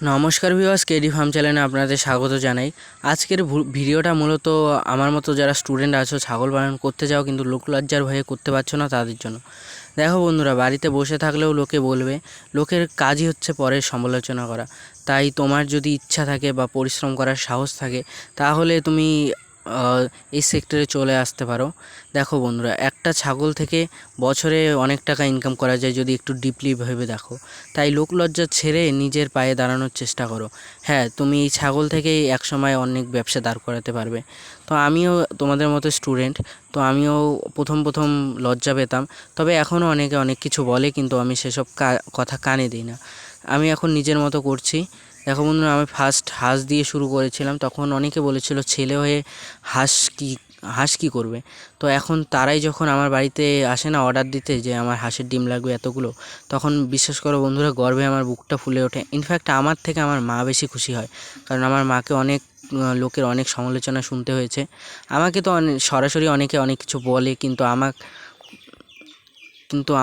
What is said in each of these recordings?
নমস্কার viewers, KD farm চ্যানেলে আপনাদের স্বাগত জানাই। আজকের ভিডিওটা মূলত আমার মতো যারা স্টুডেন্ট আছো, ছাগল পালন করতে যাও কিন্তু লোকলজ্জার ভয়ে করতে পারছো না তাদের জন্য। দেখো বন্ধুরা, বাড়িতে বসে থাকলেও লোকে বলবে, লোকের কাজই হচ্ছে পরের সমালোচনা করা। তাই তোমার যদি ইচ্ছা থাকে বা পরিশ্রম করার সাহস থাকে তাহলে তুমি এই সেক্টরে চলে আসতে পারো। দেখো বন্ধুরা, একটা ছাগল থেকে বছরে অনেক টাকা ইনকাম করা যায় যদি একটু ডিপলি ভেবে দেখো। তাই লোকলজ্জা ছেড়ে নিজের পায়ে দাঁড়ানোর চেষ্টা করো। হ্যাঁ, তুমি এই ছাগল থেকেই একসময় অনেক ব্যবসা দাঁড় করাতে পারবে। তো আমিও তোমাদের মতো স্টুডেন্ট, তো আমিও প্রথম লজ্জা পেতাম। তবে এখনও অনেকে অনেক কিছু বলে, কিন্তু আমি সেসব কথা কানে দিই না। আমি এখন নিজের মতো করছি। দেখো বন্ধুরা, আমি ফার্স্ট হাঁস দিয়ে শুরু করেছিলাম। তখন অনেকে বলেছিল ছেলে হয়ে হাঁস কী করবে। তো এখন তারাই যখন আমার বাড়িতে আসে না অর্ডার দিতে, যে আমার হাঁসের ডিম লাগবে এতগুলো, তখন বিশ্বাস করো বন্ধুরা, গর্বে আমার বুকটা ফুলে ওঠে। ইনফ্যাক্ট আমার থেকে আমার মা বেশি খুশি হয়, কারণ আমার মাকে অনেক লোকের অনেক সমালোচনা শুনতে হয়েছে। আমাকে তো সরাসরি অনেকে অনেক কিছু বলে, কিন্তু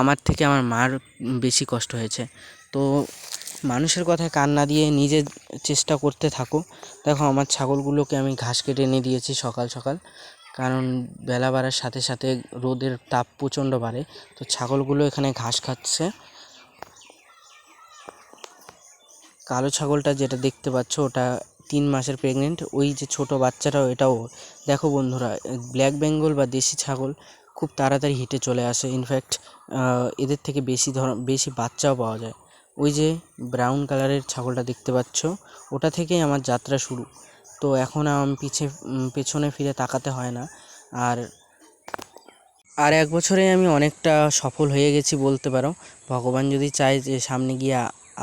আমার থেকে আমার মার বেশি কষ্ট হয়েছে। তো মানুষের কথায় কান না দিয়ে নিজের চেষ্টা করতে থাকো। দেখো, আমার ছাগলগুলোকে আমি ঘাস কেটে এনে দিয়েছি সকাল সকাল, কারণ বেলা বাড়ার সাথে সাথে রোদের তাপ প্রচণ্ড বাড়ে। তো ছাগলগুলো এখানে ঘাস খাচ্ছে। কালো ছাগলটা যেটা দেখতে পাচ্ছ ওটা 3 মাসের প্রেগনেন্ট। ওই যে ছোট বাচ্চাটাও, এটাও। দেখো বন্ধুরা, ব্ল্যাক বেঙ্গল বা দেশি ছাগল খুব তাড়াতাড়ি হিটে চলে আসে। ইনফ্যাক্ট এদের থেকে বেশি বাচ্চাও পাওয়া যায়। ওই যে ব্রাউন কালারের ছাগলটা দেখতে পাচ্ছ, ওটা থেকেই আমার যাত্রা শুরু। তো এখন আমি পেছনে ফিরে তাকাতে হয় না। আর 1 বছরে আমি অনেকটা সফল হয়ে গেছি বলতে পারো। ভগবান যদি চায় যে সামনে গিয়ে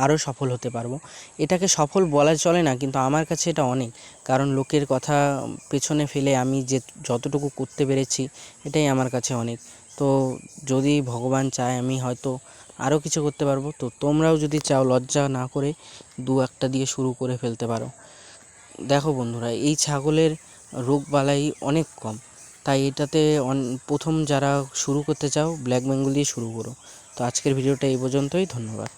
আরও সফল হতে পারবো। এটাকে সফল বলা চলে না, কিন্তু আমার কাছে এটা অনেক। কারণ লোকের কথা পেছনে ফেলে আমি যতটুকু করতে পেরেছি, এটাই আমার কাছে অনেক। তো যদি ভগবান চায় আমি হয়তো আরও কিছু করতে পারবো। তো তোমরাও যদি চাও, লজ্জা না করে 2-1টা দিয়ে শুরু করে ফেলতে পারো। দেখো বন্ধুরা, এই ছাগলের রোগবালাই অনেক কম। তাই এটাতে প্রথম যারা শুরু করতে চাও, ব্ল্যাক বেঙ্গল দিয়ে শুরু করো। তো আজকের ভিডিওটা এই পর্যন্তই। ধন্যবাদ।